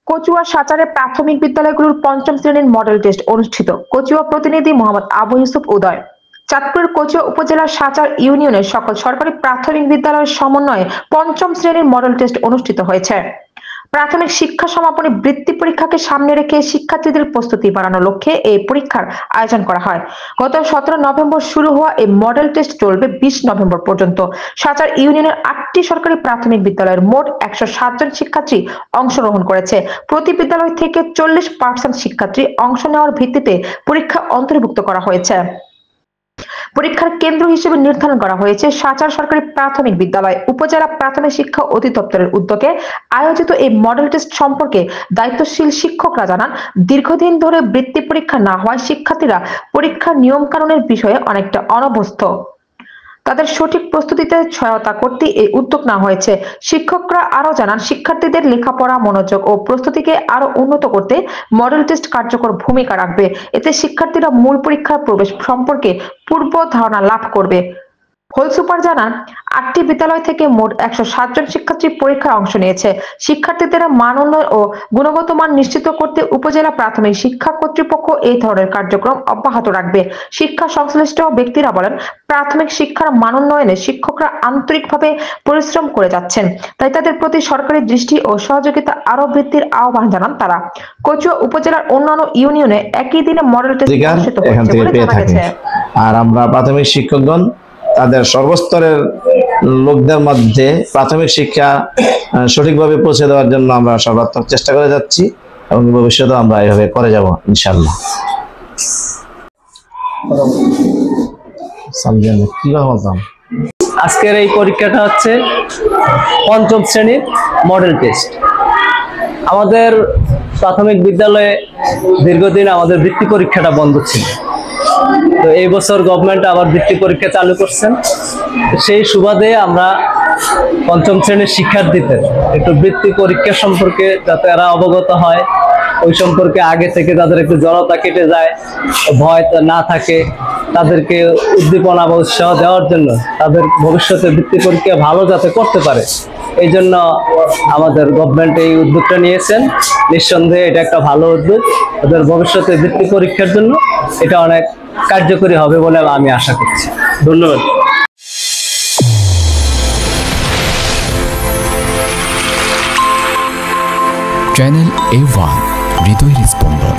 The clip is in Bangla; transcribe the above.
কচুয়া সাচারে প্রাথমিক বিদ্যালয়গুলোর পঞ্চম শ্রেণীর মডেল টেস্ট অনুষ্ঠিত। কচুয়া প্রতিনিধি মোহাম্মদ আবু ইউসুফ উদয়। চাঁদপুরের কচুয়া উপজেলার সাচার ইউনিয়নের সকল সরকারি প্রাথমিক বিদ্যালয়ের সমন্বয়ে পঞ্চম শ্রেণীর মডেল টেস্ট অনুষ্ঠিত হয়েছে। প্রাথমিক শিক্ষা সমাপনী বৃত্তি পরীক্ষাকে সামনে রেখে শিক্ষার্থীদের প্রস্তুতি বাড়ানোর লক্ষ্যে এই পরীক্ষার আয়োজন করা হয়। গত 17 নভেম্বর শুরু হওয়া এই মডেল টেস্ট চলবে 20 নভেম্বর পর্যন্ত। সাচার ইউনিয়নের 8টি সরকারি প্রাথমিক বিদ্যালয়ের মোট 107 জন শিক্ষার্থী অংশগ্রহণ করেছে। প্রতি বিদ্যালয় থেকে 40% শিক্ষার্থী অংশ নেওয়ার ভিত্তিতে পরীক্ষা অন্তর্ভুক্ত করা হয়েছে। পরীক্ষার কেন্দ্র হিসেবে নির্ধারণ করা হয়েছে সাচার সরকারি প্রাথমিক বিদ্যালয়। উপজেলা প্রাথমিক শিক্ষা অধিদপ্তরের উদ্যোগে আয়োজিত এই মডেল টেস্ট সম্পর্কে দায়িত্বশীল শিক্ষকরা জানান, দীর্ঘদিন ধরে বৃত্তি পরীক্ষা না হওয়ায় শিক্ষার্থীরা পরীক্ষার নিয়ম কানুনের বিষয়ে অনেকটা অনভ্যস্ত। তাদের সঠিক প্রস্তুতিতে সহায়তা করতে এই উদ্যোগ নেওয়া হয়েছে। শিক্ষকরা আরো জানান, শিক্ষার্থীদের লেখাপড়া মনোযোগ ও প্রস্তুতিকে আরো উন্নত করতে মডেল টেস্ট কার্যকর ভূমিকা রাখবে। এতে শিক্ষার্থীরা মূল পরীক্ষার প্রবেশ সম্পর্কে পূর্ব ধারণা লাভ করবে। হোল সুপার জানান, 8টি বিদ্যালয় থেকে মোট 107 জন শিক্ষার্থী পরীক্ষায় অংশ নিয়েছে। শিক্ষার্থীদের মান উন্নয়ন ও গুণগত মান নিশ্চিত করতে উপজেলা প্রাথমিক শিক্ষা কর্তৃপক্ষ এই ধরনের কার্যক্রম অব্যাহত রাখবে। শিক্ষা সংশ্লিষ্ট ব্যক্তিরা বলেন, প্রাথমিক শিক্ষার মান উন্নয়নে শিক্ষকরা আন্তরিকভাবে পরিশ্রম করে যাচ্ছেন, তাই তাদের প্রতি সরকারি দৃষ্টি ও সহযোগিতা আরো বৃদ্ধির আহ্বান জানান তারা। কচুয়া উপজেলার অন্যান্য ইউনিয়নে একই দিনে মডেল টেস্ট অনুষ্ঠিত হয়েছে বলে জানা গেছে। আর আমরা প্রাথমিক শিক্ষকগণ তাদের সর্বস্তরের লোকদের মধ্যে প্রাথমিক শিক্ষা সঠিকভাবে পৌঁছে দেওয়ার জন্য আমরা সর্বাত্মক চেষ্টা করে যাচ্ছি এবং ভবিষ্যতে আমরা এইভাবে করে যাব ইনশাআল্লাহ। আজকের এই পরীক্ষাটা হচ্ছে পঞ্চম শ্রেণীর মডেল টেস্ট। আমাদের প্রাথমিক বিদ্যালয়ে দীর্ঘদিন আমাদের বৃত্তি পরীক্ষাটা বন্ধ ছিল, তো এই বছর গভর্নমেন্ট আবার বৃত্তি পরীক্ষা চালু করছেন। সেই সুবাদে আমরা পঞ্চম শ্রেণীর শিক্ষার্থীদের একটু বৃত্তি পরীক্ষা সম্পর্কে যাতে এরা অবগত হয়, ওই সম্পর্কে আগে থেকে তাদের একটু জড়তা কেটে যায়, ভয় না থাকে, তাদেরকে উদ্দীপনা বা উৎসাহ দেওয়ার জন্য তাদের ভবিষ্যতে বৃত্তি পরীক্ষা ভালো যাতে করতে পারে, এই জন্য আমাদের গভর্নমেন্ট এই উদ্যোগটা নিয়েছেন। নিঃসন্দেহে এটা একটা ভালো উদ্যোগ, ওদের ভবিষ্যতে বৃত্তি পরীক্ষার জন্য এটা অনেক কার্যকরী হবে বলে আমি আশা করছি। ধন্যবাদ। চ্যানেল A1 হৃদয়ের স্পন্দন।